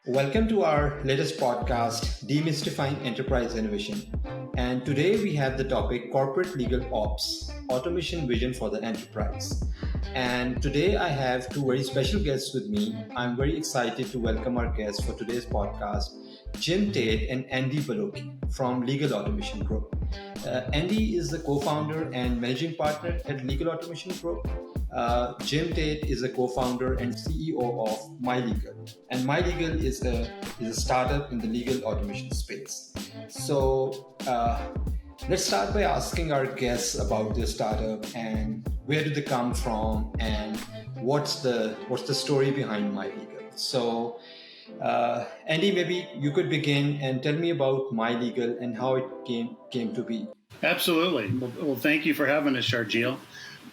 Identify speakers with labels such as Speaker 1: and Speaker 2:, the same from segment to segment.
Speaker 1: Welcome to our latest podcast, Demystifying Enterprise Innovation. And today we have the topic Corporate Legal Ops, Automation Vision for the Enterprise. And today I have two very special guests with me. I'm very excited to welcome our guests for today's podcast, Jim Tate and Andy Baldocchi from Legal Automation Group. Andy is the co-founder and managing partner at Legal Automation Group. Jim Tate is a co-founder and CEO of MyLegal. And MyLegal is a startup in the legal automation space. So let's start by asking our guests about their startup and where do they come from and what's the story behind MyLegal. So Andy, maybe you could begin and tell me about MyLegal and how it came to be.
Speaker 2: Absolutely. Well, thank you for having us, Agile.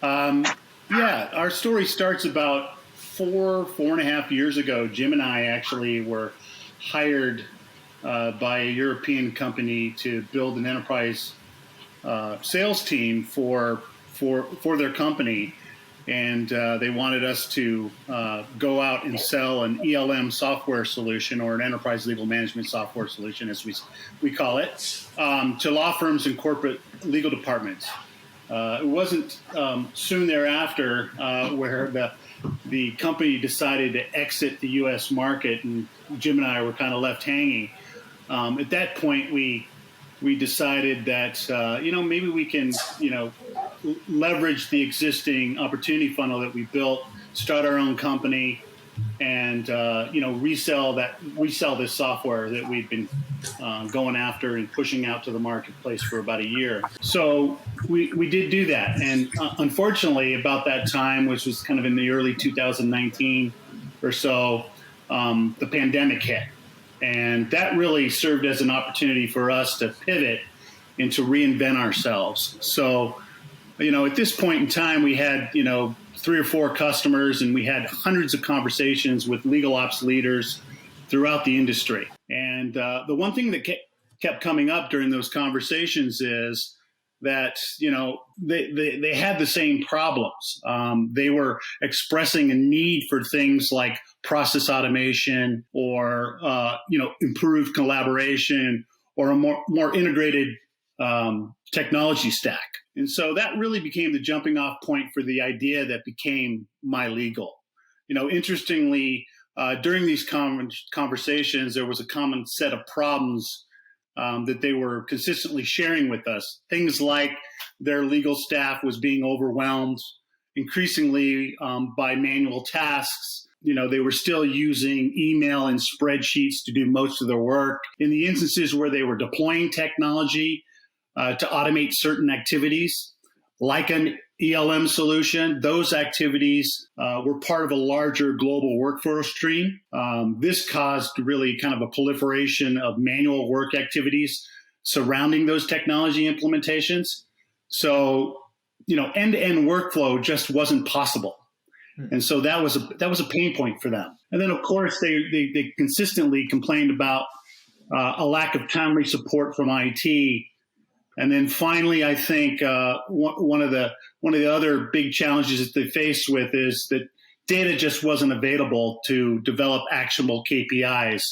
Speaker 2: Our story starts about four and a half years ago. Jim and I actually were hired by a European company to build an enterprise sales team for their company. And they wanted us to go out and sell an ELM software solution, or an enterprise legal management software solution, as we call it, to law firms and corporate legal departments. It wasn't soon thereafter where the company decided to exit the U.S. market, and Jim and I were kind of left hanging. At that point, we decided that maybe we can leverage the existing opportunity funnel that we built, start our own company, and resell this software that we've been going after and pushing out to the marketplace for about a year. So we did do that, and unfortunately, about that time, which was kind of in the early 2019 or so, the pandemic hit, and that really served as an opportunity for us to pivot and to reinvent ourselves. So, at this point in time, we had 3 or 4 customers, and we had hundreds of conversations with legal ops leaders throughout the industry. And the one thing that kept coming up during those conversations is that, they had the same problems. They were expressing a need for things like process automation or, improved collaboration or a more integrated technology stack. And so that really became the jumping off point for the idea that became MyLegal. Interestingly, during these conversations, there was a common set of problems that they were consistently sharing with us. Things like their legal staff was being overwhelmed increasingly by manual tasks. They were still using email and spreadsheets to do most of their work. In the instances where they were deploying technology to automate certain activities, like an ELM solution, those activities were part of a larger global workflow stream. This caused really kind of a proliferation of manual work activities surrounding those technology implementations. So, end-to-end workflow just wasn't possible. And so that was a pain point for them. And then, of course, they consistently complained about a lack of timely support from IT. And then finally, I think one of the other big challenges that they faced with is that data just wasn't available to develop actionable KPIs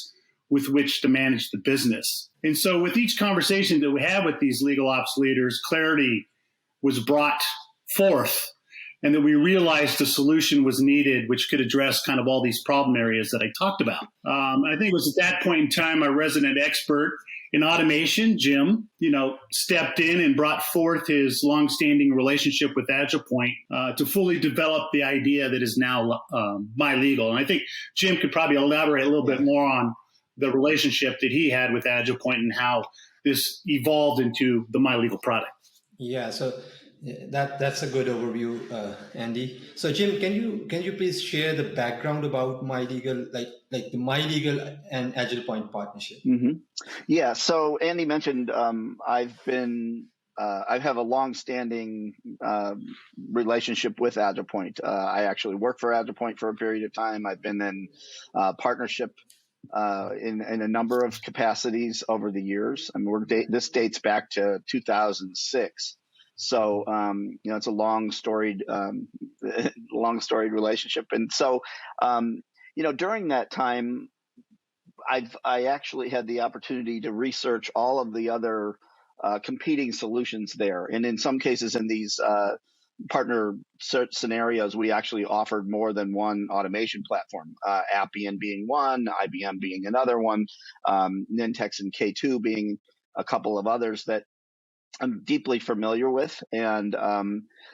Speaker 2: with which to manage the business. And so with each conversation that we had with these legal ops leaders, clarity was brought forth, and that we realized a solution was needed which could address kind of all these problem areas that I talked about. I think it was at that point in time our resident expert in automation, Jim, stepped in and brought forth his longstanding relationship with AgilePoint to fully develop the idea that is now MyLegal. And I think Jim could probably elaborate a little bit more on the relationship that he had with AgilePoint and how this evolved into the MyLegal product.
Speaker 1: Yeah, so that's a good overview, Andy. So Jim, can you please share the background about MyLegal, like the MyLegal and AgilePoint partnership?
Speaker 3: Mm-hmm. Yeah. So Andy mentioned I have a long-standing relationship with AgilePoint. I actually worked for AgilePoint for a period of time. I've been in partnership in a number of capacities over the years. I mean, this dates back to 2006. So, it's a long storied relationship. And so, during that time, I actually had the opportunity to research all of the other competing solutions there, and in some cases, in these partner scenarios, we actually offered more than one automation platform. Appian being one, IBM being another one, Nintex and K2 being a couple of others that I'm deeply familiar with, and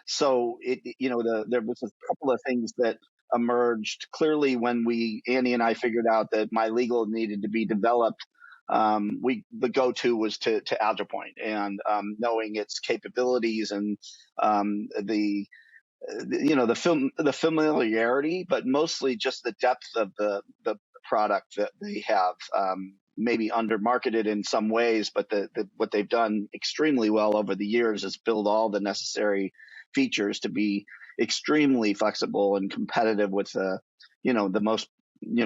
Speaker 3: so there was a couple of things that emerged clearly when Andy and I figured out that MyLegal needed to be developed. The go-to was to AgilePoint, and knowing its capabilities and the familiarity, but mostly just the depth of the product that they have. Maybe under-marketed in some ways, but what they've done extremely well over the years is build all the necessary features to be extremely flexible and competitive with the most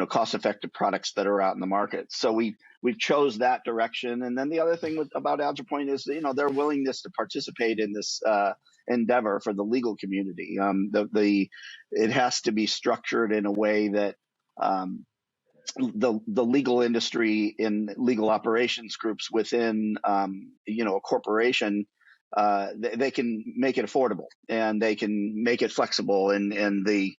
Speaker 3: cost-effective products that are out in the market. So we chose that direction. And then the other thing about AgilePoint is their willingness to participate in this endeavor for the legal community. It has to be structured in a way that the legal industry in legal operations groups within a corporation, they can make it affordable and they can make it flexible and the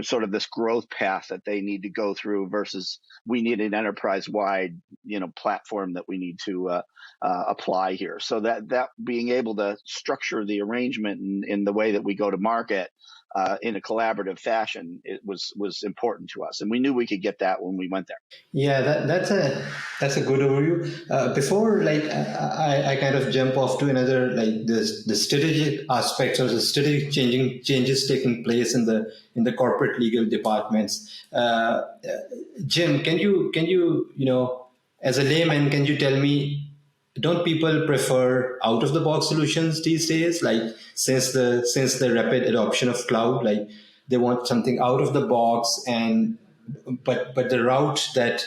Speaker 3: sort of this growth path that they need to go through versus we need an enterprise-wide platform that we need to apply here. So that being able to structure the arrangement in the way that we go to market in a collaborative fashion, it was important to us, and we knew we could get that when we went there.
Speaker 1: Yeah, that's a good overview. Before, I kind of jump off to another, the strategic aspects or the strategic changes taking place in the corporate legal departments. Jim, can you as a layman, can you tell me, don't people prefer out of the box solutions these days? Since the rapid adoption of cloud, they want something out of the box, but the route that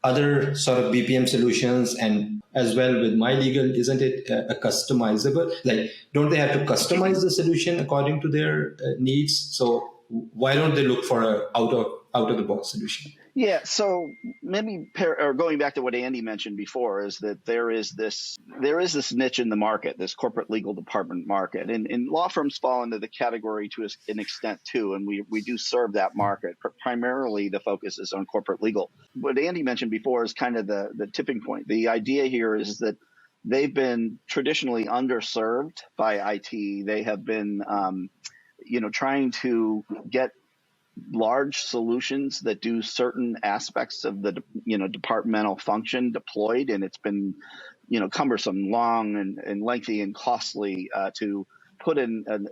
Speaker 1: other sort of BPM solutions and as well with MyLegal, isn't it a customizable? Don't they have to customize the solution according to their needs? So why don't they look for a out of the box solution?
Speaker 3: Yeah, so maybe going back to what Andy mentioned before is that there is this niche in the market, this corporate legal department market, and law firms fall into the category to an extent too, and we do serve that market. Primarily, the focus is on corporate legal. What Andy mentioned before is kind of the tipping point. The idea here is that they've been traditionally underserved by IT. They have been, trying to get large solutions that do certain aspects of the departmental function deployed, and it's been cumbersome, long and lengthy and costly to put in an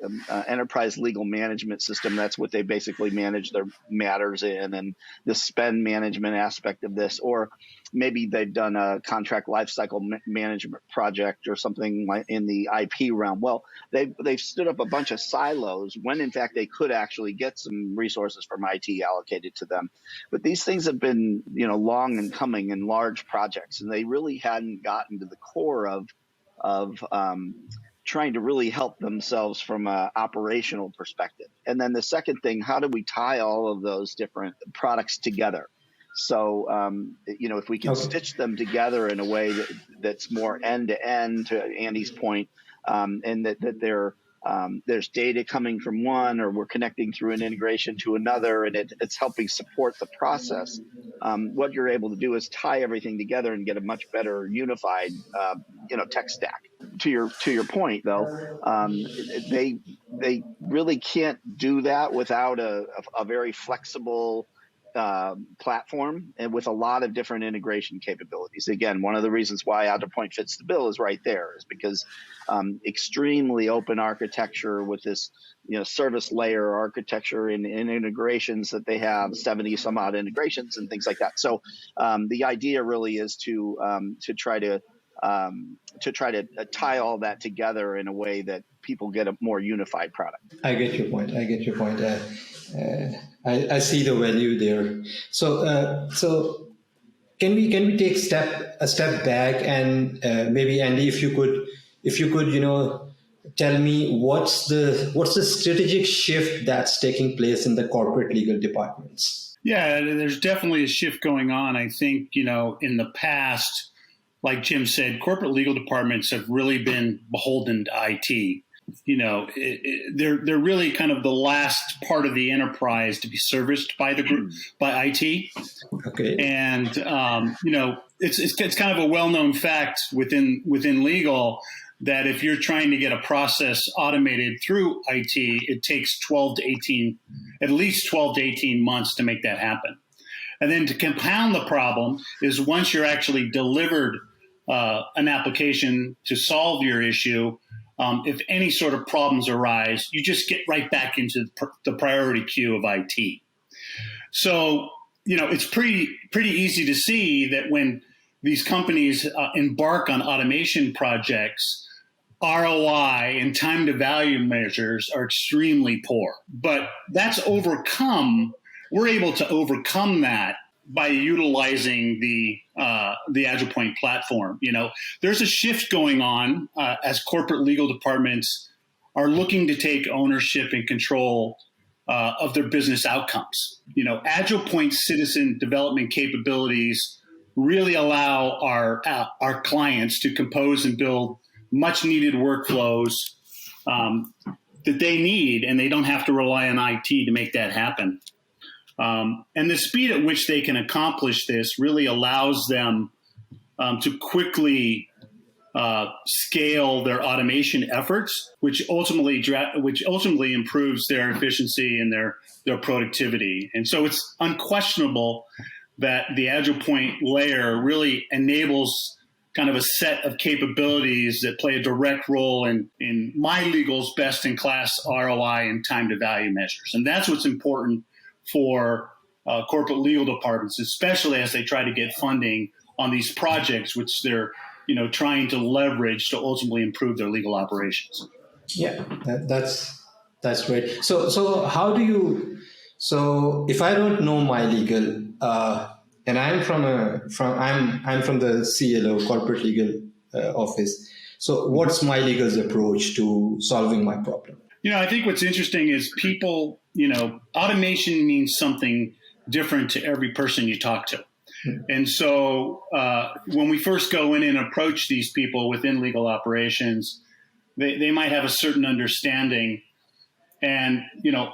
Speaker 3: enterprise legal management system. That's what they basically manage their matters in, and the spend management aspect of this, or maybe they've done a contract lifecycle management project or something like in the IP realm. Well, they've stood up a bunch of silos when in fact they could actually get some resources from IT allocated to them. But these things have been long and coming in large projects, and they really hadn't gotten to the core of trying to really help themselves from an operational perspective. And then the second thing, how do we tie all of those different products together? So, if we can stitch them together in a way that's more end to end, to Andy's point, and that there's data coming from one, or we're connecting through an integration to another, and it's helping support the process. What you're able to do is tie everything together and get a much better unified, tech stack. To your point, though, they really can't do that without a very flexible platform and with a lot of different integration capabilities. Again, one of the reasons why AgilePoint fits the bill is right there, is because extremely open architecture with this service layer architecture and integrations that they have, 70 some odd integrations and things like that. So the idea really is to try to tie all that together in a way that people get a more unified product.
Speaker 1: I get your point. I see the value there. So can we take a step back and maybe Andy, if you could tell me what's the strategic shift that's taking place in the corporate legal departments?
Speaker 2: Yeah, there's definitely a shift going on. I think, in the past, like Jim said, corporate legal departments have really been beholden to IT. They're really kind of the last part of the enterprise to be serviced by the group, by IT.
Speaker 1: Okay.
Speaker 2: And it's kind of a well-known fact within legal that if you're trying to get a process automated through IT, it takes at least 12 to 18 months to make that happen. And then to compound the problem is once you're actually delivered an application to solve your issue, if any sort of problems arise, you just get right back into the priority queue of IT. So, it's pretty easy to see that when these companies embark on automation projects, ROI and time to value measures are extremely poor. But we're able to overcome that by utilizing the AgilePoint platform. There's a shift going on as corporate legal departments are looking to take ownership and control of their business outcomes. AgilePoint citizen development capabilities really allow our clients to compose and build much needed workflows that they need, and they don't have to rely on IT to make that happen. And the speed at which they can accomplish this really allows them to quickly scale their automation efforts, which ultimately improves their efficiency and their productivity. And so it's unquestionable that the AgilePoint layer really enables kind of a set of capabilities that play a direct role in MyLegal's best-in-class ROI and time to value measures. And that's what's important for corporate legal departments, especially as they try to get funding on these projects, which they're trying to leverage to ultimately improve their legal operations.
Speaker 1: Yeah, that's great. So how do you? So if I don't know MyLegal, and I'm from the CLO, Corporate Legal Office. So what's MyLegal's approach to solving my problem?
Speaker 2: I think what's interesting is people, automation means something different to every person you talk to. And so when we first go in and approach these people within legal operations, they might have a certain understanding. And,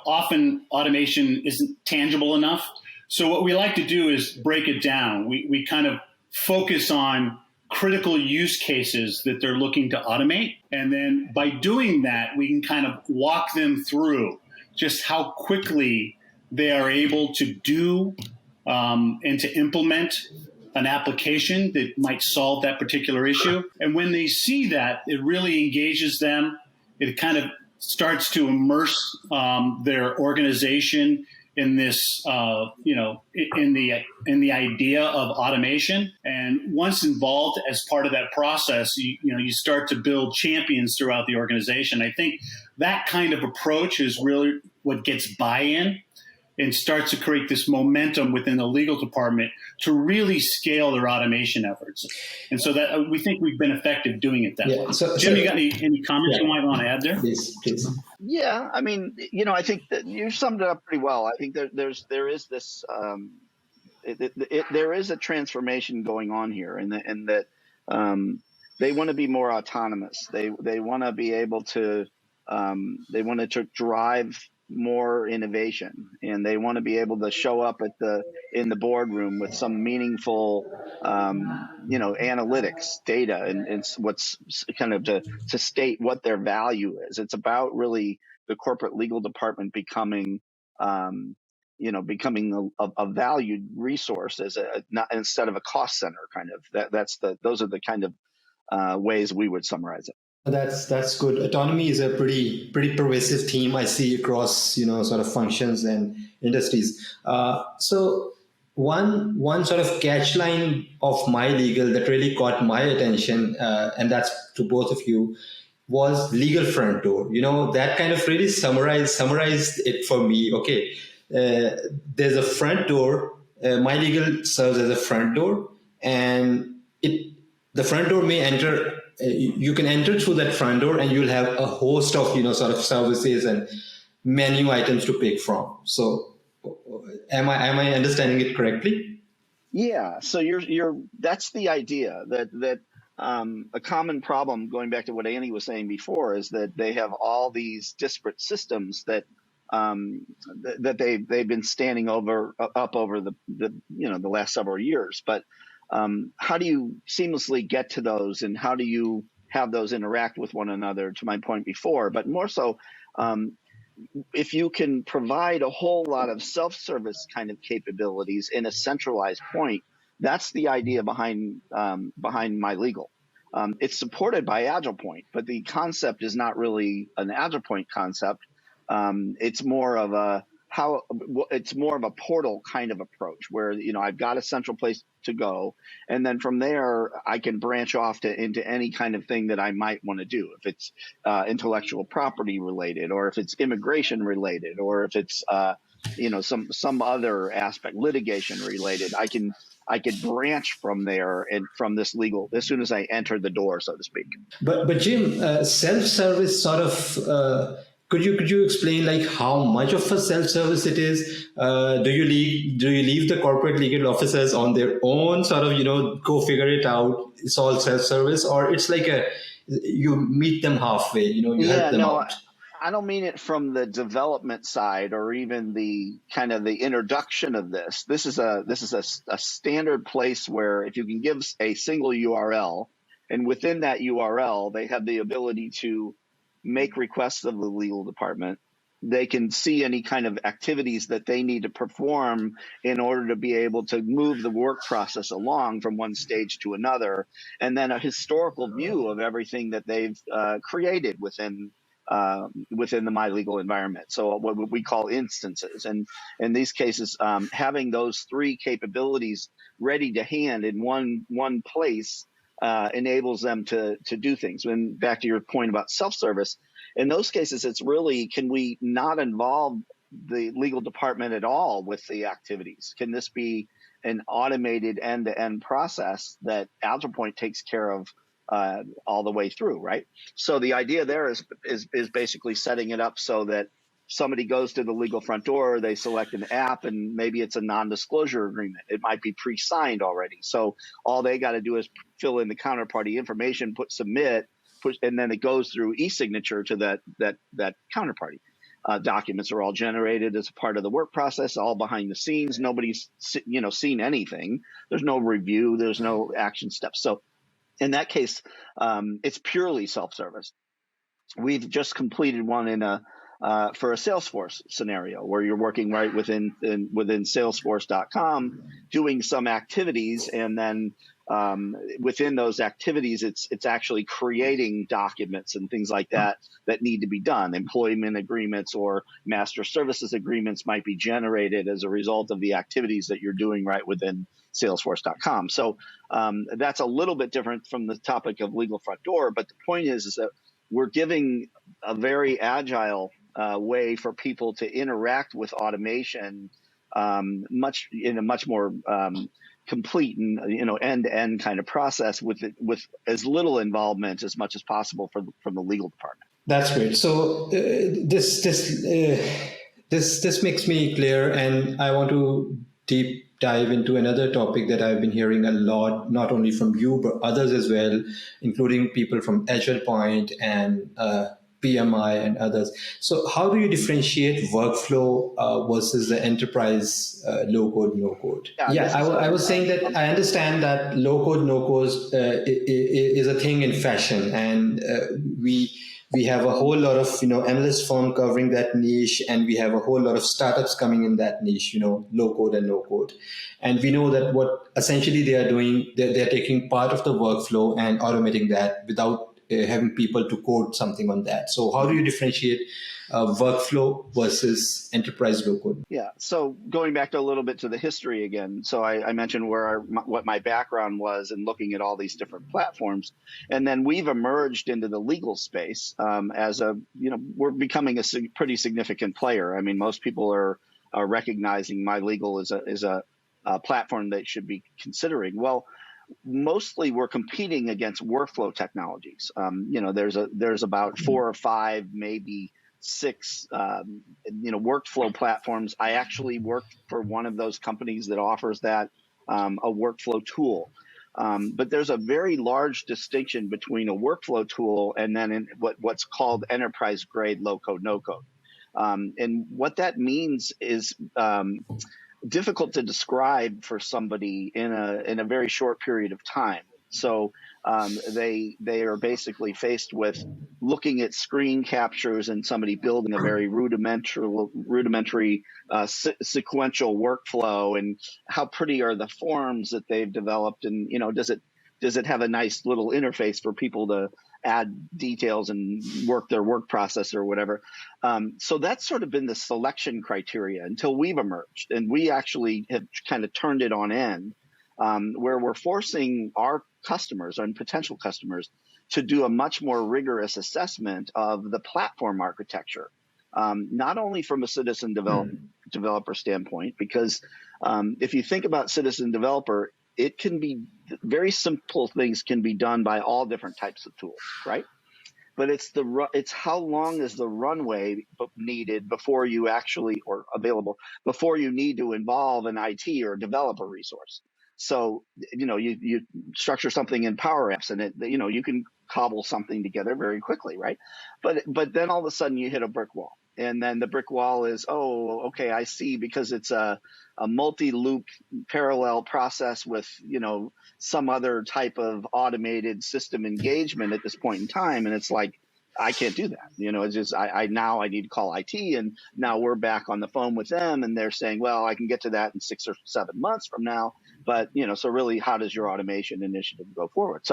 Speaker 2: often automation isn't tangible enough. So what we like to do is break it down. We kind of focus on critical use cases that they're looking to automate. And then by doing that, we can kind of walk them through just how quickly they are able to do and to implement an application that might solve that particular issue. And when they see that, it really engages them. It kind of starts to immerse their organization in this, in the idea of automation. And once involved as part of that process, you start to build champions throughout the organization. I think that kind of approach is really what gets buy-in and starts to create this momentum within the legal department to really scale their automation efforts. And so that we think we've been effective doing it that way. So, Jim, you got any comments you might want to add there?
Speaker 1: Please.
Speaker 3: Yeah, I mean, I think that you summed it up pretty well. I think there is this there is a transformation going on here, and that they want to be more autonomous. They want to be able to they want to drive more innovation, and they want to be able to show up in the boardroom with some meaningful analytics data and what's kind of to state what their value is. It's about really the corporate legal department becoming a valued resource instead of a cost center kind of. Those are the kind of ways we would summarize it.
Speaker 1: That's good. Autonomy is a pretty pervasive theme I see across sort of functions and industries. So one sort of catchline of MyLegal that really caught my attention, and that's to both of you, was legal front door. That kind of really summarized it for me. Okay, there's a front door. MyLegal serves as a front door, and the front door may enter. You can enter through that front door, and you'll have a host of sort of services and menu items to pick from. So Am I understanding it correctly?
Speaker 3: Yeah, so that's the idea that a common problem, going back to what Annie was saying before, is that they have all these disparate systems that they've been standing up over the last several years. But how do you seamlessly get to those, and how do you have those interact with one another? To my point before, but more so. If you can provide a whole lot of self-service kind of capabilities in a centralized point, that's the idea behind MyLegal. It's supported by AgilePoint, but the concept is not really an AgilePoint concept. It's more of a portal kind of approach where, I've got a central place to go, and then from there I can branch off into any kind of thing that I might want to do. If it's intellectual property related, or if it's immigration related, or if it's some other aspect, litigation related, I could branch from there and from this legal as soon as I enter the door, so to speak.
Speaker 1: But Jim, self-service sort of. Could you explain like how much of a self-service it is? Do you leave the corporate legal officers on their own, sort of go figure it out? It's all self-service, or it's like you meet them halfway, you help them out.
Speaker 3: I don't mean it from the development side or even the kind of the introduction of this. This is a standard place where if you can give a single URL, and within that URL they have the ability to make requests of the legal department. They can see any kind of activities that they need to perform in order to be able to move the work process along from one stage to another, and then a historical view of everything that they've created within the MyLegal environment. So what we call instances, and in these cases, having those three capabilities ready to hand in one place enables them to do things. And back to your point about self-service, in those cases, it's really, can we not involve the legal department at all with the activities? Can this be an automated end-to-end process that AgilePoint takes care of all the way through, right? So the idea there is basically setting it up so that somebody goes to the legal front door, they select an app, and maybe it's a non-disclosure agreement. It might be pre-signed already. So all they got to do is fill in the counterparty information, submit, and then it goes through e-signature to that counterparty. Documents are all generated as a part of the work process, all behind the scenes. Nobody's seen anything. There's no review. There's no action steps. So in that case, it's purely self-service. We've just completed one for a Salesforce scenario where you're working right within Salesforce.com, doing some activities, and then within those activities, it's actually creating documents and things like that need to be done. Employment agreements or master services agreements might be generated as a result of the activities that you're doing right within Salesforce.com. So that's a little bit different from the topic of legal front door, but the point is that we're giving a very agile way for people to interact with automation in a much more complete and end-to-end kind of process with as little involvement as much as possible from the legal department.
Speaker 1: That's great. So this makes me clear, and I want to deep dive into another topic that I've been hearing a lot, not only from you but others as well, including people from AgilePoint and PMI and others. So how do you differentiate workflow versus the enterprise low-code, no-code? I was saying that I understand that low-code, no-code is a thing in fashion, and we have a whole lot of MLS firm covering that niche, and we have a whole lot of startups coming in that niche, low-code and no-code. And we know that what essentially they are doing, they're taking part of the workflow and automating that without having people to code something on that. So how do you differentiate workflow versus enterprise low-code?
Speaker 3: Yeah, so going back a little bit to the history again, so I mentioned what my background was in looking at all these different platforms, and then we've emerged into the legal space we're becoming a pretty significant player. I mean, most people are recognizing MyLegal as a platform they should be considering. Well, mostly we're competing against workflow technologies. There's about 4 or 5 maybe six, workflow platforms. I actually worked for one of those companies that offers that, a workflow tool. But there's a very large distinction between a workflow tool and then what's called enterprise grade low code, no code. And what that means is difficult to describe for somebody in a very short period of time. So they are basically faced with looking at screen captures and somebody building a very rudimentary sequential workflow, and how pretty are the forms that they've developed, and does it have a nice little interface for people to add details and work their work process or whatever. So that's sort of been the selection criteria until we've emerged, and we actually have kind of turned it on end, where we're forcing our customers and potential customers to do a much more rigorous assessment of the platform architecture, not only from a citizen developer standpoint, because if you think about citizen developer, it can be very simple things can be done by all different types of tools, right? But it's how long is the runway needed before you actually, or available, before you need to involve an IT or developer resource. So, you structure something in Power Apps and you can cobble something together very quickly, right? But then all of a sudden you hit a brick wall. And then the brick wall is, oh, okay, I see, because it's a multi-loop parallel process with, some other type of automated system engagement at this point in time. And it's like, I can't do that. It's just, now I need to call IT, and now we're back on the phone with them, and they're saying, well, I can get to that in 6 or 7 months from now. But, so really, how does your automation initiative go forward?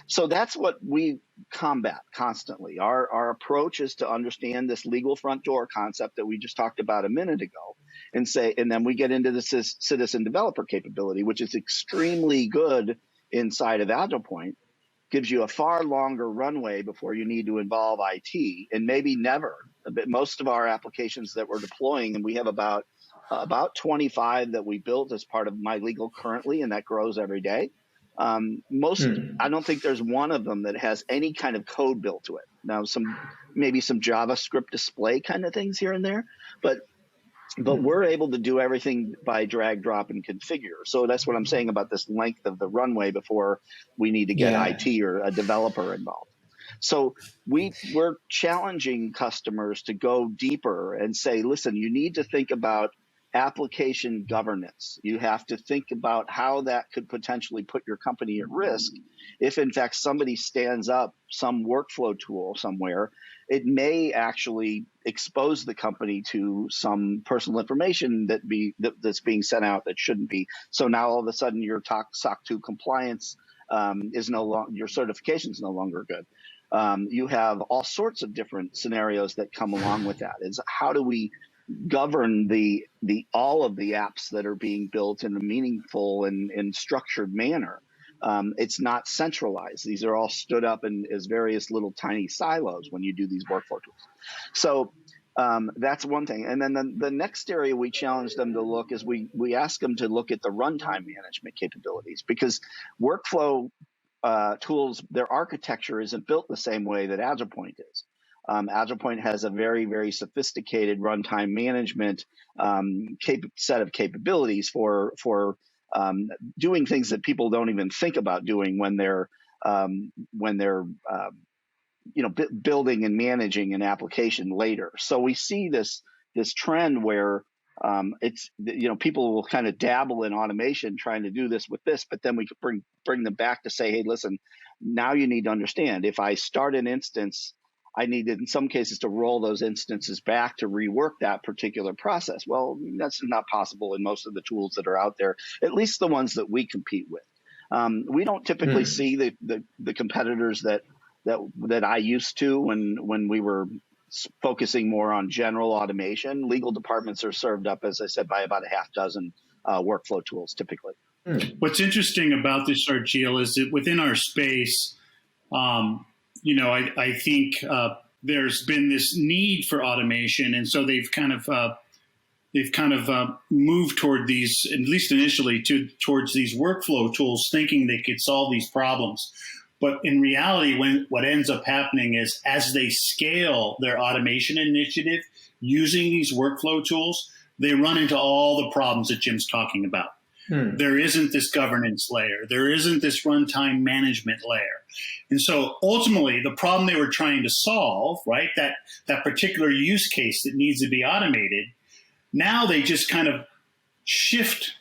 Speaker 3: So that's what we combat constantly. Our approach is to understand this legal front door concept that we just talked about a minute ago, and then we get into the citizen developer capability, which is extremely good inside of AgilePoint. Gives you a far longer runway before you need to involve IT, and maybe never. But most of our applications that we're deploying, and we have about 25 that we built as part of MyLegal currently, and that grows every day. I don't think there's one of them that has any kind of code built to it. Now, maybe some JavaScript display kind of things here and there, but we're able to do everything by drag, drop, and configure. So that's what I'm saying about this length of the runway before we need to get IT or a developer involved. So we're challenging customers to go deeper and say, listen, you need to think about application governance. You have to think about how that could potentially put your company at risk. If in fact somebody stands up some workflow tool somewhere, it may actually expose the company to some personal information that's being sent out that shouldn't be. So now all of a sudden your SOC 2 compliance is no longer, your certification is no longer good. You have all sorts of different scenarios that come along with that. Is how do we govern all of the apps that are being built in a meaningful and structured manner? It's not centralized. These are all stood up as various little tiny silos when you do these workflow tools. So that's one thing. And then the next area we challenge them to look is we ask them to look at the runtime management capabilities, because workflow tools, their architecture isn't built the same way that AgilePoint is. AgilePoint has a very, very sophisticated runtime management set of capabilities for doing things that people don't even think about doing when they're building and managing an application later. So we see this trend where it's people will kind of dabble in automation trying to do this with this, but then we could bring them back to say, hey, listen, now you need to understand, if I start an instance, I needed in some cases to roll those instances back to rework that particular process. Well, that's not possible in most of the tools that are out there, at least the ones that we compete with. We don't typically see the competitors that I used to when we were focusing more on general automation. Legal departments are served up, as I said, by about a half dozen workflow tools typically.
Speaker 2: What's interesting about this, Agile, is that within our space, I think there's been this need for automation, and so they've kind of moved toward these, at least initially, towards these workflow tools, thinking they could solve these problems. But in reality, what ends up happening is as they scale their automation initiative using these workflow tools, they run into all the problems that Jim's talking about. There isn't this governance layer. There isn't this runtime management layer. And so ultimately, the problem they were trying to solve, right, that particular use case that needs to be automated, now they just kind of shift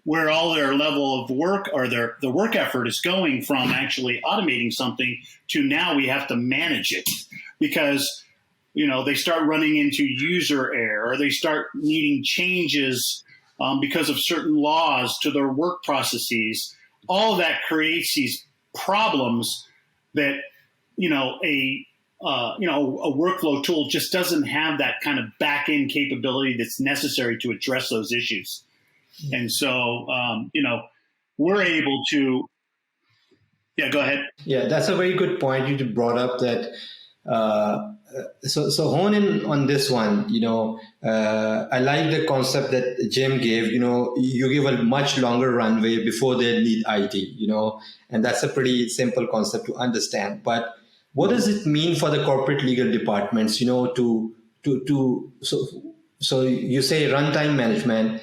Speaker 2: where all their level of work or the work effort is going from actually automating something to now we have to manage it because, they start running into user error or they start needing changes because of certain laws to their work processes. All of that creates these problems that, a workflow tool just doesn't have that kind of back-end capability that's necessary to address those issues. And so, we're able to, go ahead.
Speaker 1: Yeah, that's a very good point you brought up that, so hone in on this one, I like the concept that Jim gave, you give a much longer runway before they need IT, and that's a pretty simple concept to understand. But what does it mean for the corporate legal departments, so you say runtime management,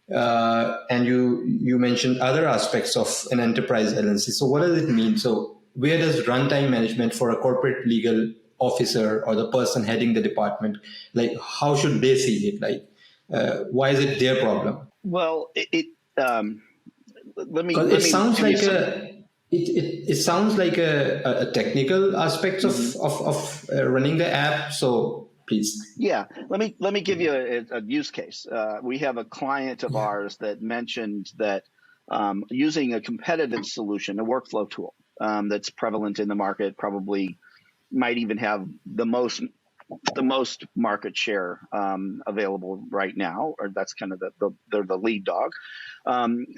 Speaker 1: and you mentioned other aspects of an enterprise LLC. So what does it mean? So where does runtime management for a corporate legal officer or the person heading the department, like how should they see it? Like, why is it their problem?
Speaker 3: Well, it
Speaker 1: sounds like a technical aspect of running the app. So please.
Speaker 3: Yeah, let me give you a use case. We have a client of ours that mentioned that using a competitive solution, a workflow tool that's prevalent in the market, probably might even have the most market share available right now, or that's kind of they're the lead dog.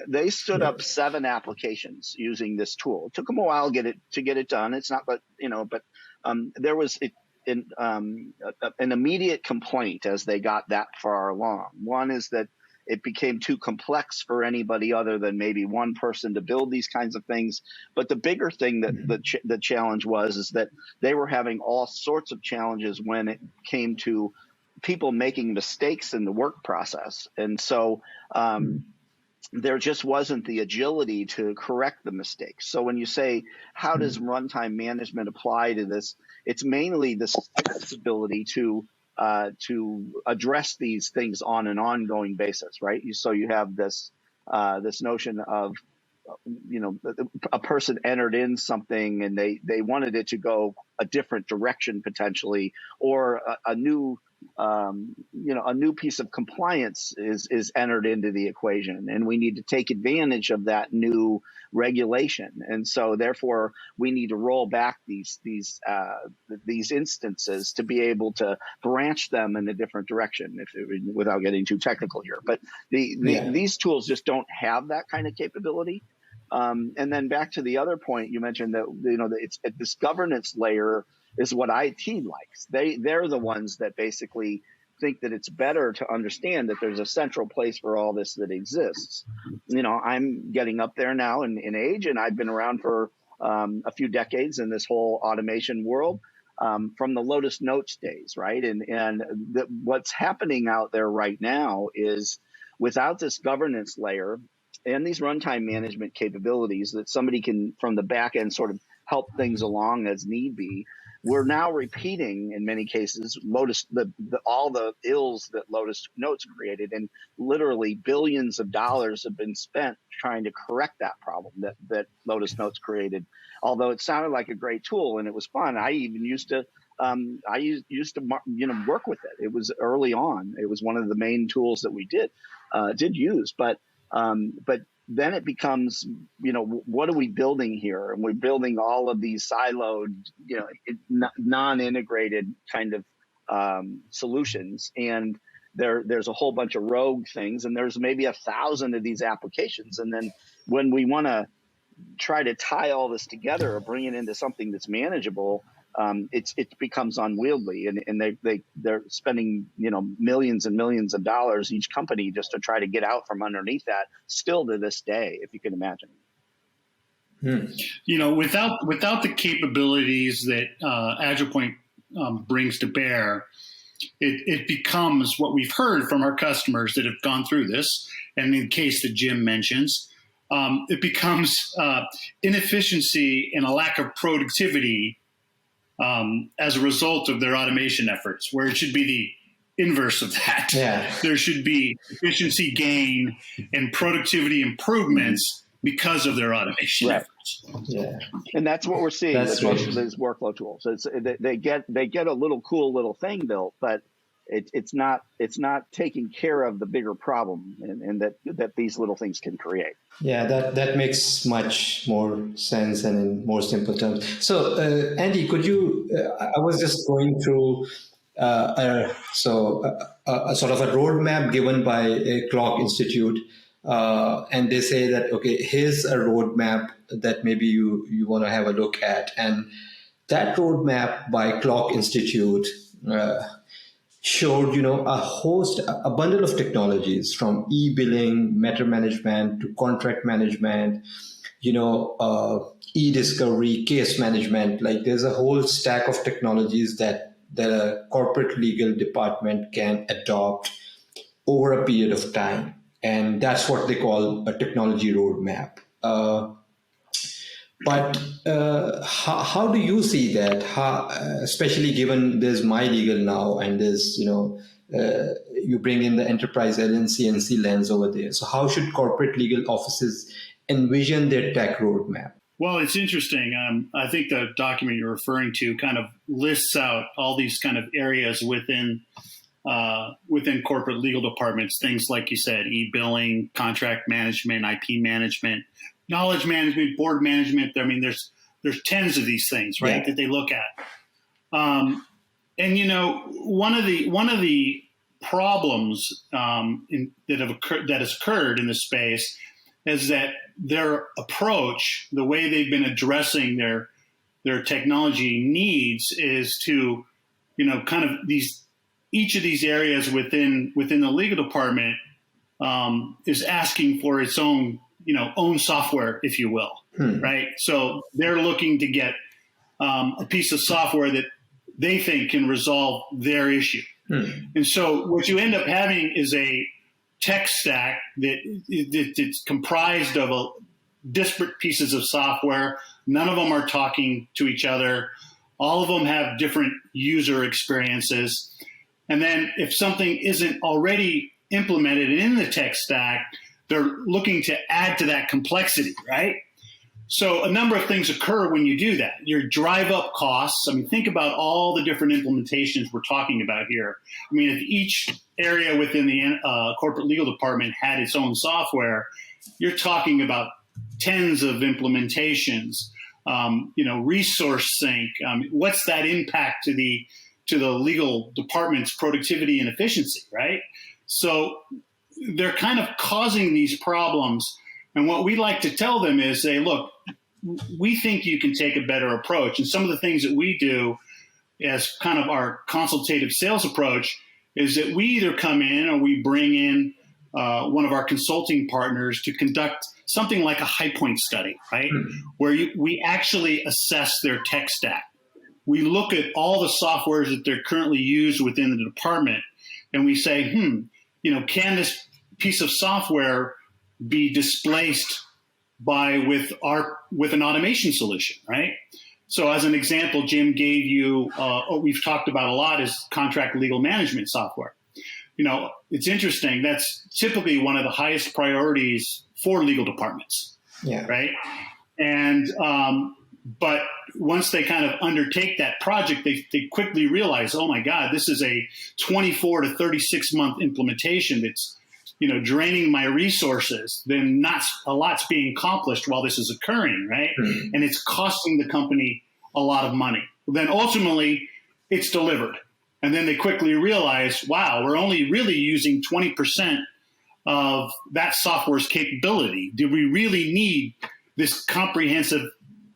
Speaker 3: They stood up 7 applications using this tool. It took them a while to get it done. It's not, but there was an immediate complaint as they got that far along. One is that it became too complex for anybody other than maybe one person to build these kinds of things. But the bigger thing that the challenge is that they were having all sorts of challenges when it came to people making mistakes in the work process. And so there just wasn't the agility to correct the mistakes. So when you say, how does runtime management apply to this? It's mainly this ability to address these things on an ongoing basis, right? So you have this notion of, a person entered in something and they wanted it to go a different direction potentially, or a new piece of compliance is entered into the equation, and we need to take advantage of that new regulation. And so therefore we need to roll back these instances to be able to branch them in a different direction, without getting too technical here. But these tools just don't have that kind of capability. And then back to the other point you mentioned, that it's this governance layer is what IT likes. They're the ones that basically think that it's better to understand that there's a central place for all this that exists. I'm getting up there now in age, and I've been around for a few decades in this whole automation world, from the Lotus Notes days, right? And what's happening out there right now is, without this governance layer and these runtime management capabilities that somebody can, from the back end, sort of help things along as need be, we're now repeating, in many cases, all the ills that Lotus Notes created, and literally billions of dollars have been spent trying to correct that problem that Lotus Notes created. Although it sounded like a great tool and it was fun, I even used to work with it. It was early on. It was one of the main tools that we did use, but then it becomes, what are we building here? And we're building all of these siloed, non-integrated kind of solutions. And there's a whole bunch of rogue things, and there's maybe 1,000 of these applications. And then when we want to try to tie all this together or bring it into something that's manageable, it becomes unwieldy, and they're spending millions and millions of dollars each company just to try to get out from underneath that, still to this day, if you can imagine.
Speaker 2: Without the capabilities that AgilePoint brings to bear, it becomes what we've heard from our customers that have gone through this, and in the case that Jim mentions, it becomes inefficiency and a lack of productivity as a result of their automation efforts, where it should be the inverse of that.
Speaker 1: Yeah.
Speaker 2: There should be efficiency gain and productivity improvements because of their automation efforts.
Speaker 1: Yeah.
Speaker 3: And that's what we're seeing with most of these workflow tools. They get a little cool little thing built, but it's not taking care of the bigger problem and that these little things can create.
Speaker 1: Yeah, that makes much more sense and in more simple terms. So, Andy, could you? I was just going through a sort of a roadmap given by a CLOC Institute, and they say that here's a roadmap that maybe you want to have a look at, and that roadmap by CLOC Institute showed a bundle of technologies from e-billing, matter management to contract management, e-discovery, case management. Like there's a whole stack of technologies that a corporate legal department can adopt over a period of time, and that's what they call a technology roadmap. But how do you see that? Especially given there's MyLegal now, and there's you bring in the enterprise LNC lens over there. So how should corporate legal offices envision their tech roadmap?
Speaker 2: Well, it's interesting. I think the document you're referring to kind of lists out all these kind of areas within corporate legal departments. Things like you said, e-billing, contract management, IP management, knowledge management, board management. I mean, there's tens of these things, right, that they look at. And one of the problems that has occurred in this space is that their approach, the way they've been addressing their technology needs, is to kind of each of these areas within the legal department is asking for its own software, if you will, right? So they're looking to get a piece of software that they think can resolve their issue. And so what you end up having is a tech stack it's comprised of disparate pieces of software. None of them are talking to each other. All of them have different user experiences. And then if something isn't already implemented in the tech stack, they're looking to add to that complexity, right? So a number of things occur when you do that. Your drive up costs. I mean, think about all the different implementations we're talking about here. I mean, if each area within the corporate legal department had its own software, you're talking about tens of implementations. Resource sync. What's that impact to the legal department's productivity and efficiency, right? So they're kind of causing these problems. And what we like to tell them is say, look, we think you can take a better approach. And some of the things that we do as kind of our consultative sales approach is that we either come in or we bring in one of our consulting partners to conduct something like a high point study, right? Where we actually assess their tech stack. We look at all the softwares that they're currently used within the department, and we say, can this piece of software be displaced with an automation solution, right? So as an example, Jim gave you what we've talked about a lot is contract legal management software. It's interesting. That's typically one of the highest priorities for legal departments, right? And but once they kind of undertake that project, they quickly realize, oh my God, this is a 24 to 36 month implementation that's draining my resources. Then not a lot's being accomplished while this is occurring, right? And it's costing the company a lot of money. Then ultimately, it's delivered. And then they quickly realize, wow, we're only really using 20% of that software's capability. Do we really need this comprehensive,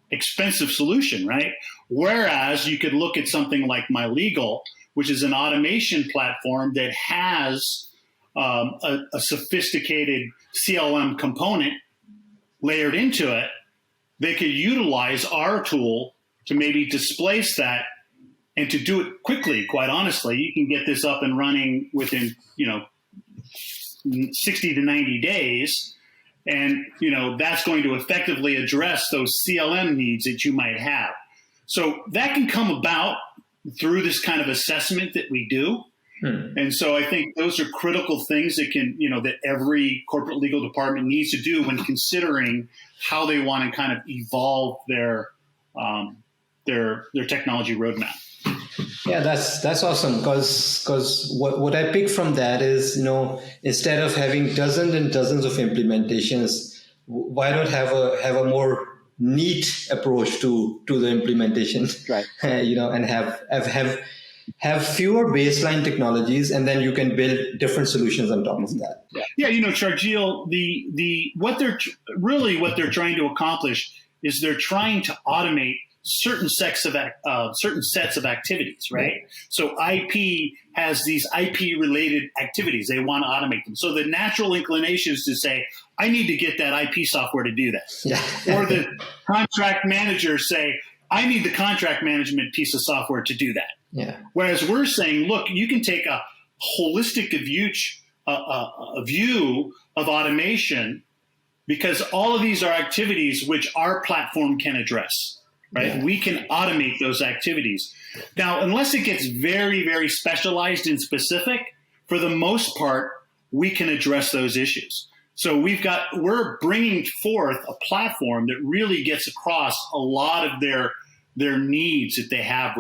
Speaker 2: expensive solution, right? Whereas you could look at something like MyLegal, which is an automation platform that has a sophisticated CLM component layered into it they could utilize our tool to maybe displace that and to do it quickly. Quite honestly, you can get this up and running within, 60 to 90 days. And, that's going to effectively address those CLM needs that you might have. So that can come about through this kind of assessment that we do. And so I think those are critical things that can, that every corporate legal department needs to do when considering how they want to kind of evolve their technology roadmap.
Speaker 1: Yeah, that's awesome, because what I pick from that is, instead of having dozens and dozens of implementations, why not have a more neat approach to the implementation,
Speaker 3: right?
Speaker 1: And have fewer baseline technologies, and then you can build different solutions on top of that.
Speaker 2: Yeah, Sharjeel, what they're trying to accomplish is they're trying to automate certain sets of activities, right? So IP has these IP related activities. They want to automate them. So the natural inclination is to say, I need to get that IP software to do that. Yeah. Or the contract managers say, I need the contract management piece of software to do that.
Speaker 1: Yeah.
Speaker 2: Whereas we're saying, look, you can take a holistic view of automation, because all of these are activities which our platform can address. Right? Yeah. We can automate those activities. Now, unless it gets very, very specialized and specific, for the most part, we can address those issues. So we're bringing forth a platform that really gets across a lot of their needs that they have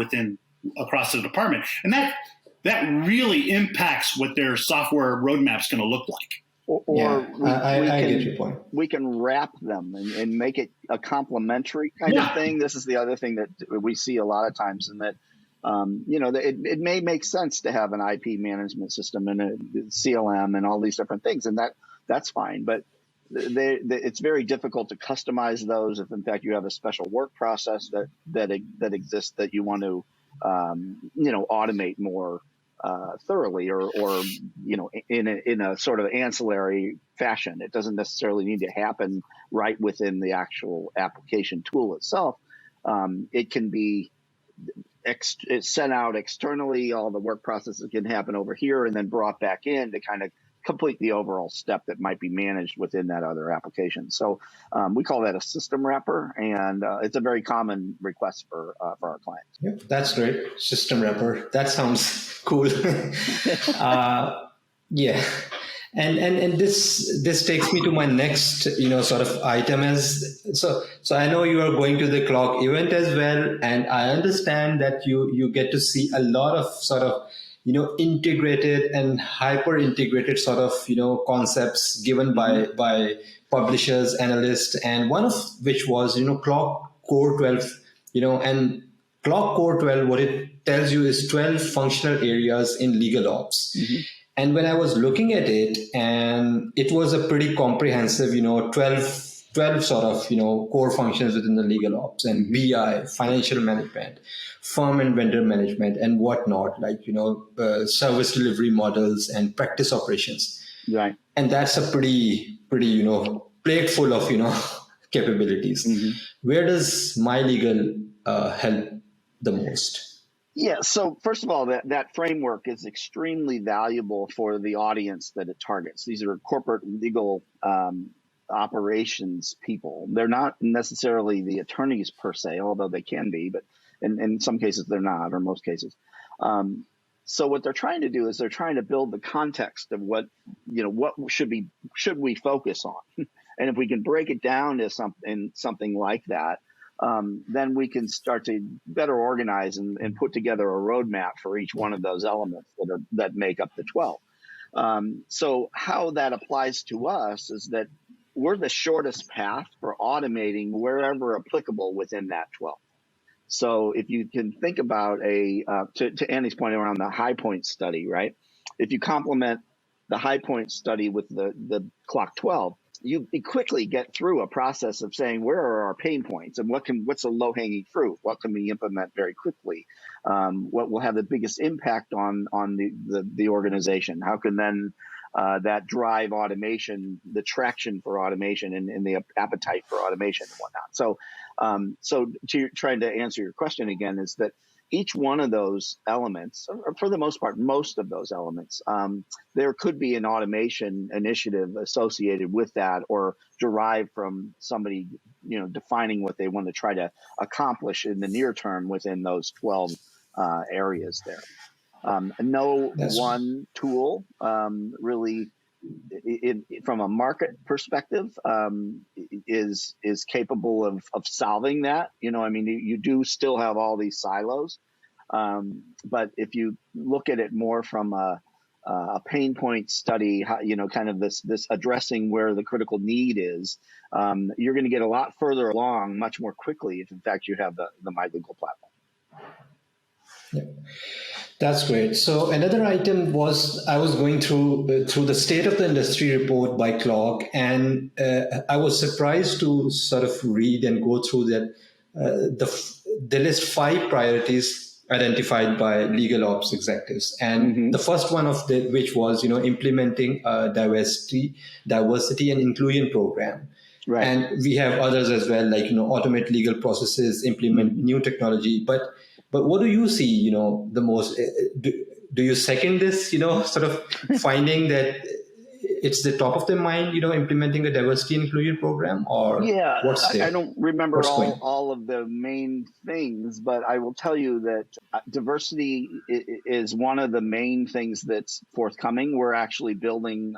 Speaker 2: across the department. And that really impacts what their software roadmap's going to look like.
Speaker 1: I get your point.
Speaker 3: We can wrap them and make it a complementary kind of thing. This is the other thing that we see a lot of times, and that it may make sense to have an IP management system and a CLM and all these different things, and that's fine. But it's very difficult to customize those if, in fact, you have a special work process that exists that you want to automate more thoroughly, or in a sort of ancillary fashion. It doesn't necessarily need to happen right within the actual application tool itself. It can be sent out externally. All the work processes can happen over here and then brought back in to kind of complete the overall step that might be managed within that other application. So we call that a system wrapper, and it's a very common request for our clients.
Speaker 1: Yep, that's great. System wrapper. That sounds cool. Yeah. And this takes me to my next, sort of item so I know you are going to the CLOC event as well, and I understand that you get to see a lot of sort of integrated and hyper integrated sort of, concepts given by publishers, analysts, and one of which was, CLOC Core 12, and CLOC Core 12, what it tells you is 12 functional areas in LegalOps. Mm-hmm. And when I was looking at it, and it was a pretty comprehensive, 12 sort of, core functions within the LegalOps, and BI, financial management, firm and vendor management, and whatnot, like, service delivery models and practice operations.
Speaker 3: Right.
Speaker 1: And that's a pretty, plate full of, capabilities. Mm-hmm. Where does MyLegal help the most?
Speaker 3: Yeah. So first of all, that framework is extremely valuable for the audience that it targets. These are corporate legal operations people. They're not necessarily the attorneys per se, although they can be, but in some cases they're not, or most cases. So what they're trying to do is they're trying to build the context of what should we focus on. And if we can break it down to something like that, then we can start to better organize and put together a roadmap for each one of those elements that make up the 12. So how that applies to us is that we're the shortest path for automating wherever applicable within that 12. So if you can think about to Andy's point around the HighPoint study, right? If you complement the HighPoint study with the CLOC 12, you quickly get through a process of saying, where are our pain points and what's a low hanging fruit? What can we implement very quickly? What will have the biggest impact on the organization? How can then that drive automation, the traction for automation, and the appetite for automation and whatnot. So trying to answer your question again, is that each one of those elements, or for the most part, most of those elements, there could be an automation initiative associated with that, or derived from somebody, defining what they want to try to accomplish in the near term within those 12 areas there. No one tool really, from a market perspective, is capable of solving that. You do still have all these silos, but if you look at it more from a pain point study, kind of this addressing where the critical need is, you're going to get a lot further along much more quickly if, in fact, you have the MyLegal platform.
Speaker 1: Yeah. That's great. So another item was, I was going through the state of the industry report by CLOC, and I was surprised to sort of read and go through that they list 5 priorities identified by LegalOps executives, and the first one of which was implementing a diversity and inclusion program. Right. And we have others as well, like automate legal processes, implement new technology, But what do you see, the most? Do you second this, sort of finding that it's the top of their mind, implementing a diversity inclusion program, or what's there?
Speaker 3: I don't remember all of the main things, but I will tell you that diversity is one of the main things that's forthcoming. We're actually building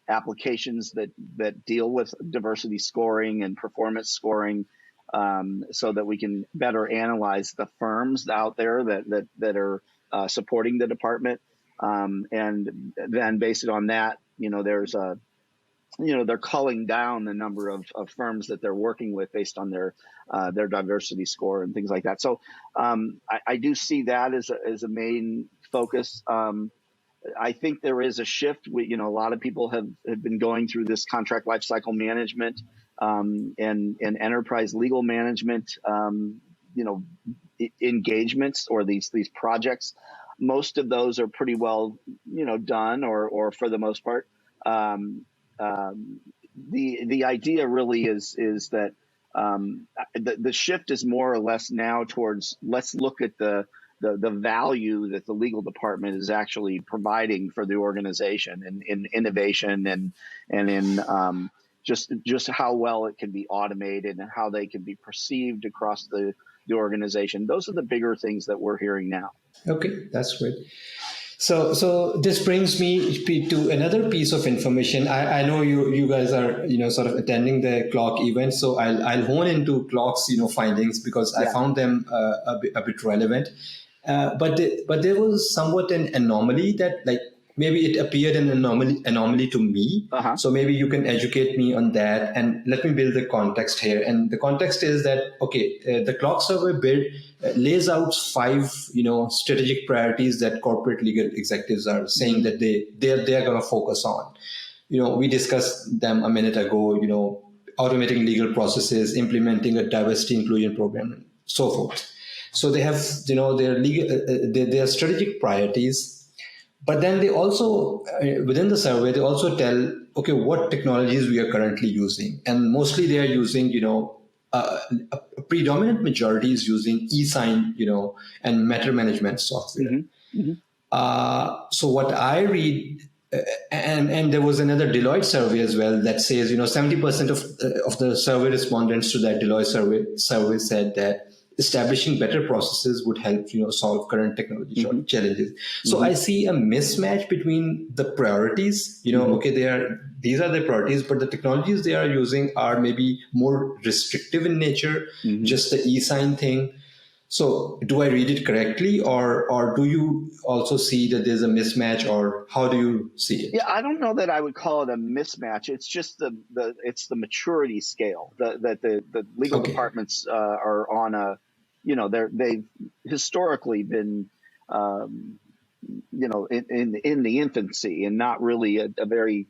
Speaker 3: applications that deal with diversity scoring and performance scoring, so that we can better analyze the firms out there that are supporting the department, and then based on that, there's they're culling down the number of firms that they're working with based on their diversity score and things like that. So I do see that as a main focus. I think there is a shift. A lot of people have been going through this contract lifecycle management and enterprise legal management, engagements, or these projects. Most of those are pretty well, done, or for the most part. The idea really is that the shift is more or less now towards, let's look at the value that the legal department is actually providing for the organization, and in innovation and in just how well it can be automated and how they can be perceived across the organization. Those are the bigger things that we're hearing now.
Speaker 1: Okay, that's great. So this brings me to another piece of information. I know you guys are sort of attending the CLOC event, so I'll hone into CLOC's findings, because I found them a bit relevant. But there was somewhat an anomaly that, like, maybe it appeared an anomaly to me. So maybe you can educate me on that, and let me build the context here. And the context is that, the CLOC survey lays out 5 strategic priorities that corporate legal executives are saying that they're going to focus on. We discussed them a minute ago. Automating legal processes, implementing a diversity inclusion program, and so forth. So they have their strategic priorities. But then they also, within the survey, they also tell, what technologies we are currently using. And mostly they are using, a predominant majority is using e-sign, and matter management software. So what I read, and there was another Deloitte survey as well that says, 70% of the survey respondents to that Deloitte survey said that establishing better processes would help, solve current technology challenges. So I see a mismatch between the priorities. These are the priorities, but the technologies they are using are maybe more restrictive in nature, just the e-sign thing. So do I read it correctly, or do you also see that there's a mismatch, or how do you see it?
Speaker 3: Yeah, I don't know that I would call it a mismatch. It's just the maturity scale that the legal departments are on a, they've historically been, in the infancy, and not really a very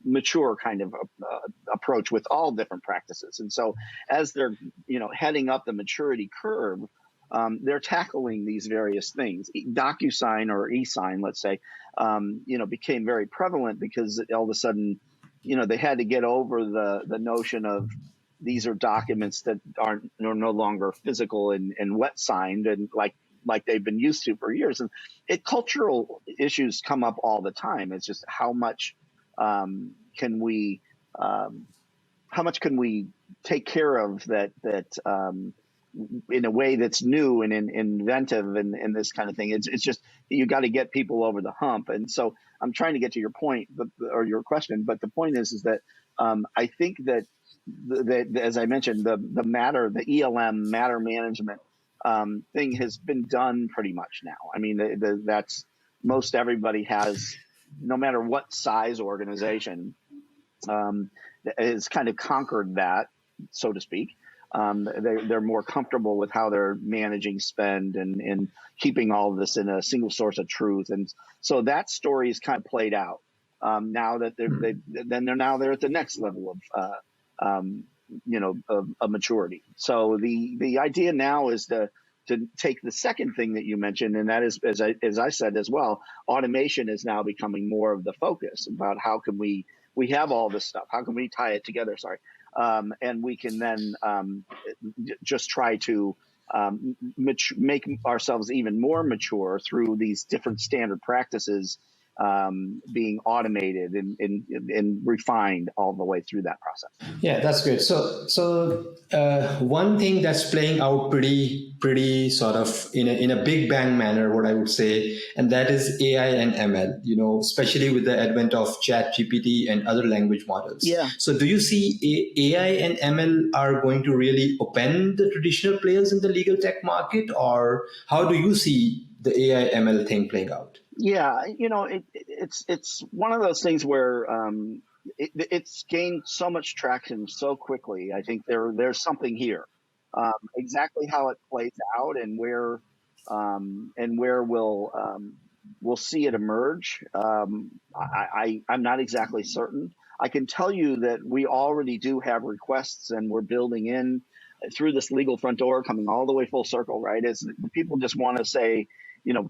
Speaker 3: mature kind of approach with all different practices. And so as they're, heading up the maturity curve, they're tackling these various things. DocuSign or eSign, let's say, became very prevalent because all of a sudden, they had to get over the notion of these are documents that are no longer physical and wet signed and like they've been used to for years. And cultural issues come up all the time. It's just how much can we take care of that in a way that's new and inventive and this kind of thing. It's just you got to get people over the hump. And so I'm trying to get to your point, or your question, but the point is that I think that as I mentioned, the ELM matter management thing has been done pretty much now. I mean, that's most everybody has, no matter what size organization, has kind of conquered that, so to speak. They're more comfortable with how they're managing spend and keeping all of this in a single source of truth. And so that story is kind of played out. Now that they're at the next level of maturity. So the idea now is to take the second thing that you mentioned, and that is, as I said as well, automation is now becoming more of the focus about how can we have all this stuff, how can we tie it together? And we can then just try to make ourselves even more mature through these different standard practices being automated and refined all the way through that process.
Speaker 1: Yeah, that's great. So one thing that's playing out pretty sort of in a big bang manner, what I would say, and that is AI and ML. Especially with the advent of ChatGPT and other language models.
Speaker 3: Yeah.
Speaker 1: So do you see AI and ML are going to really upend the traditional players in the legal tech market, or how do you see the AI ML thing playing out?
Speaker 3: Yeah, it's one of those things where it's gained so much traction so quickly. I think there's something here. Exactly how it plays out and where we'll see it emerge. I'm not exactly certain. I can tell you that we already do have requests, and we're building in through this legal front door, coming all the way full circle. Right, as people just want to say,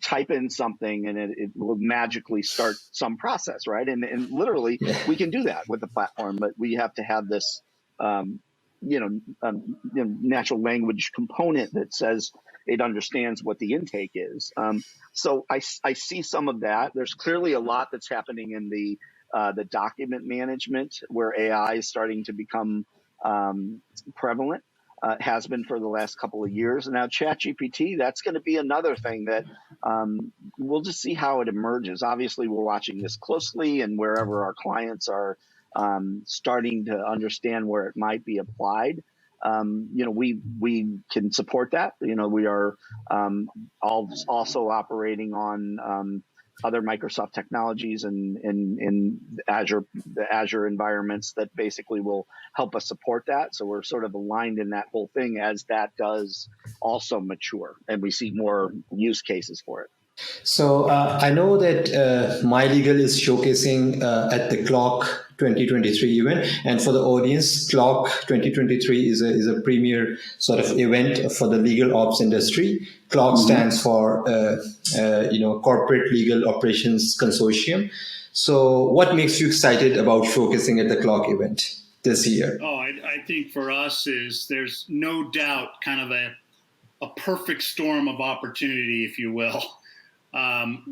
Speaker 3: type in something and it will magically start some process, right? And literally, we can do that with the platform, but we have to have this, natural language component that says it understands what the intake is. So I see some of that. There's clearly a lot that's happening in the document management where AI is starting to become prevalent. Has been for the last couple of years. And now ChatGPT, that's going to be another thing that we'll just see how it emerges. Obviously, we're watching this closely, and wherever our clients are starting to understand where it might be applied, we can support that. We are also operating on other Microsoft technologies and in the Azure environments that basically will help us support that. So we're sort of aligned in that whole thing as that does also mature and we see more use cases for it.
Speaker 1: So I know that MyLegal is showcasing at the CLOC 2023 event, and for the audience, CLOC 2023 is a premier sort of event for the legal ops industry. CLOC stands for Corporate Legal Operations Consortium. So what makes you excited about showcasing at the CLOC event this year?
Speaker 2: Oh, I think for us there's no doubt kind of a perfect storm of opportunity, if you will.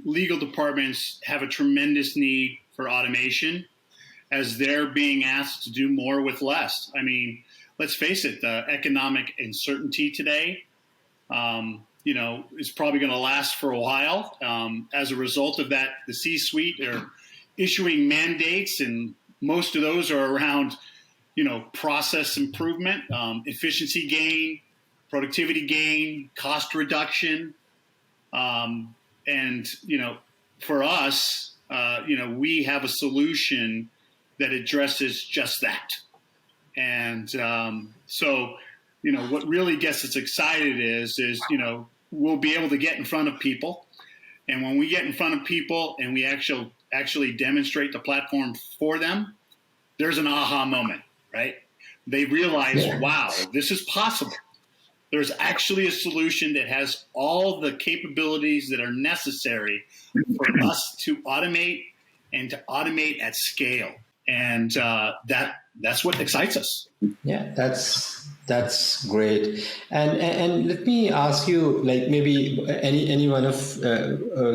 Speaker 2: Legal departments have a tremendous need for automation as they're being asked to do more with less. I mean, let's face it, the economic uncertainty today, is probably going to last for a while. As a result of that, the C-suite are issuing mandates, and most of those are around, process improvement, efficiency gain, productivity gain, cost reduction. And, for us, we have a solution that addresses just that. And so, what really gets us excited is we'll be able to get in front of people. And when we get in front of people and we actually demonstrate the platform for them, there's an aha moment, right? They realize, wow, this is possible. There's actually a solution that has all the capabilities that are necessary for us to automate and to automate at scale. And that's what excites us.
Speaker 1: Yeah, that's great. And let me ask you, like maybe any one of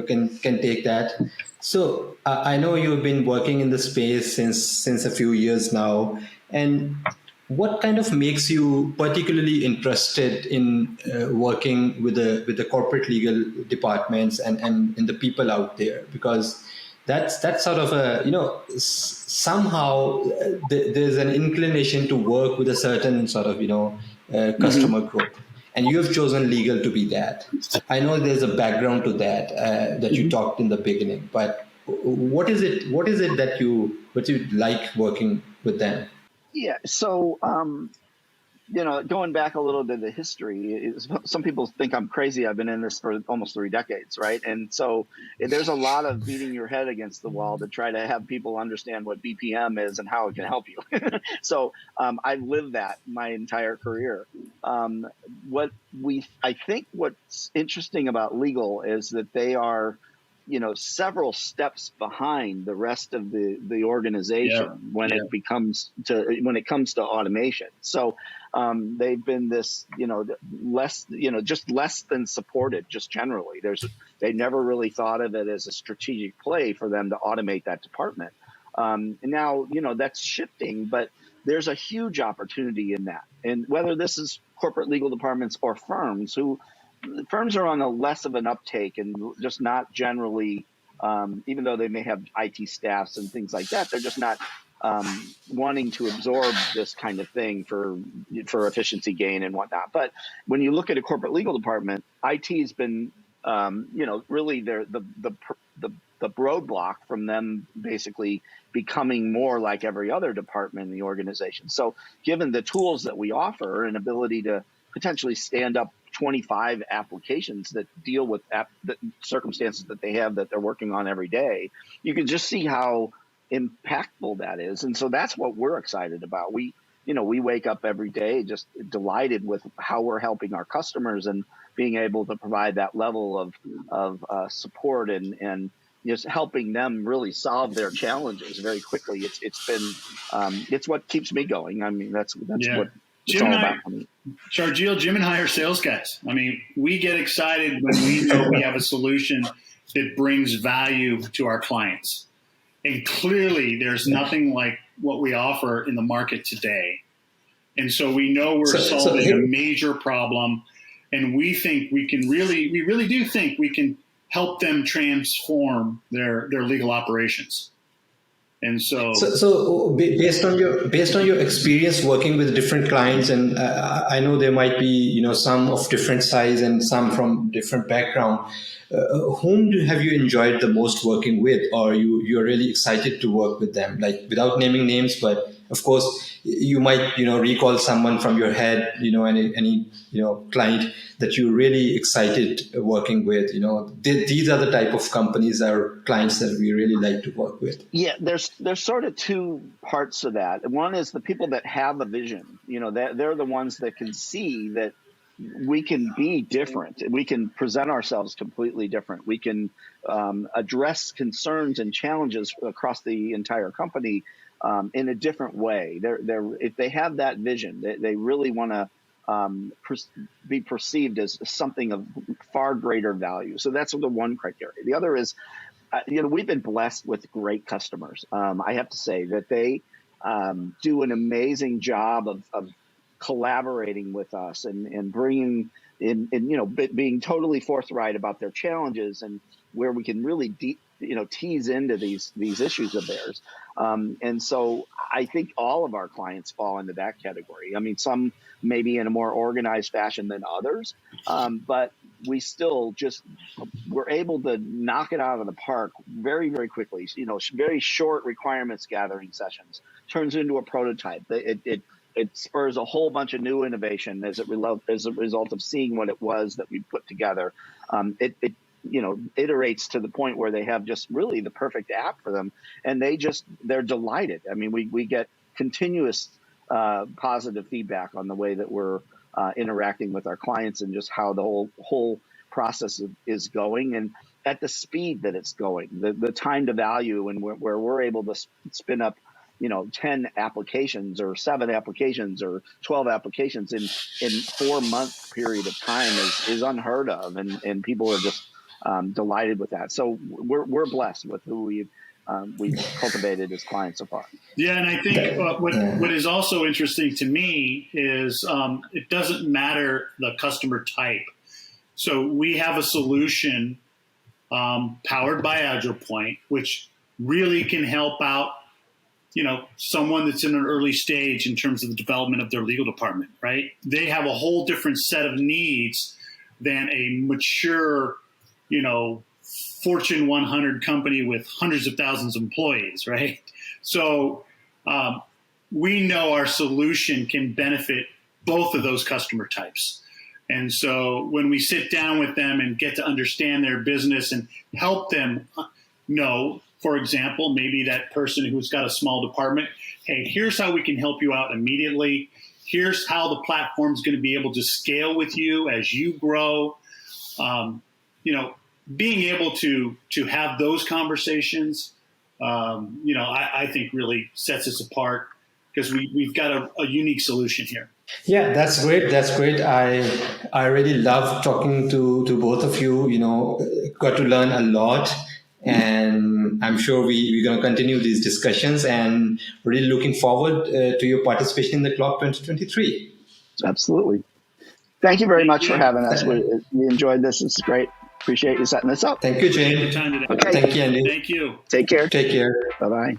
Speaker 1: can take that. So I know you've been working in the space since a few years now, and what kind of makes you particularly interested in working with the corporate legal departments and the people out there? Because that's sort of a, somehow there's an inclination to work with a certain sort of customer group, and you have chosen legal to be that. I know there's a background to that that you talked in the beginning, but what is it that you like working with them?
Speaker 3: Yeah. So, going back a little to the history, some people think I'm crazy. I've been in this for almost 3 decades, right? And so there's a lot of beating your head against the wall to try to have people understand what BPM is and how it can help you. So I've lived that my entire career. I think what's interesting about legal is that they are, several steps behind the rest of the organization when it comes to automation. So they've been this, just less than supported, just generally. They never really thought of it as a strategic play for them to automate that department. And now, that's shifting, but there's a huge opportunity in that. And whether this is corporate legal departments or firms are on a less of an uptake and just not generally, even though they may have IT staffs and things like that, they're just not wanting to absorb this kind of thing for efficiency gain and whatnot. But when you look at a corporate legal department, IT has been, really the roadblock from them basically becoming more like every other department in the organization. So given the tools that we offer and ability to potentially stand up 25 applications that deal with the circumstances that they have that they're working on every day, you can just see how impactful that is. And so that's what we're excited about. We wake up every day just delighted with how we're helping our customers and being able to provide that level of support and just helping them really solve their challenges very quickly. It's what keeps me going. I mean, that's what it's all about for me.
Speaker 2: Sharjeel, Jim and I are sales guys. I mean, we get excited when we know we have a solution that brings value to our clients. And clearly, there's nothing like what we offer in the market today. And so we know we're solving a major problem, and we really do think we can help them transform their legal operations. And so
Speaker 1: based on your experience working with different clients, and I know there might be some of different size and some from different background. Whom have you enjoyed the most working with, or you're really excited to work with them? Like, without naming names, but of course you might recall someone from your head, any client that you're really excited working with. These are the type of companies or clients that we really like to work with.
Speaker 3: Yeah, there's sort of two parts to that. One is the people that have a vision. They're the ones that can see that we can be different. We can present ourselves completely different. We can address concerns and challenges across the entire company in a different way. If they have that vision, they really want to be perceived as something of far greater value. So that's the one criteria. The other is, we've been blessed with great customers. I have to say that they do an amazing job of collaborating with us and bringing in, being totally forthright about their challenges and where we can really tease into these issues of theirs. And so I think all of our clients fall into that category. I mean, some maybe in a more organized fashion than others, but we still we're able to knock it out of the park very, very quickly. Very short requirements gathering sessions turns into a prototype. It spurs a whole bunch of new innovation as a result of seeing what it was that we put together. It iterates to the point where they have just really the perfect app for them, and they're delighted. I mean, we get continuous positive feedback on the way that we're interacting with our clients and just how the whole process is going, and at the speed that it's going, the time to value, and where we're able to spin up 10 applications or 7 applications or 12 applications in 4-month period of time is unheard of, and people are just delighted with that. So we're blessed with who we've cultivated as clients so far.
Speaker 2: Yeah, and I think what is also interesting to me is it doesn't matter the customer type. So we have a solution powered by AgilePoint, which really can help out someone that's in an early stage in terms of the development of their legal department, right? They have a whole different set of needs than a mature, Fortune 100 company with hundreds of thousands of employees, right? So we know our solution can benefit both of those customer types. And so when we sit down with them and get to understand their business and help them know, for example, maybe that person who's got a small department, hey, here's how we can help you out immediately. Here's how the platform's going to be able to scale with you as you grow. Being able to have those conversations, I think really sets us apart because we've got a unique solution here.
Speaker 1: Yeah, that's great. That's great. I really love talking to both of you. Got to learn a lot. And I'm sure we're going to continue these discussions, and really looking forward to your participation in the CLOC 2023.
Speaker 3: Absolutely. Thank you very much for having us. We enjoyed this. It's great. Appreciate you setting this up.
Speaker 1: Thank you, Jane.
Speaker 2: Your time today.
Speaker 3: Okay.
Speaker 1: Thank you, Andy.
Speaker 2: Thank you.
Speaker 3: Take care.
Speaker 1: Take care.
Speaker 3: Bye-bye.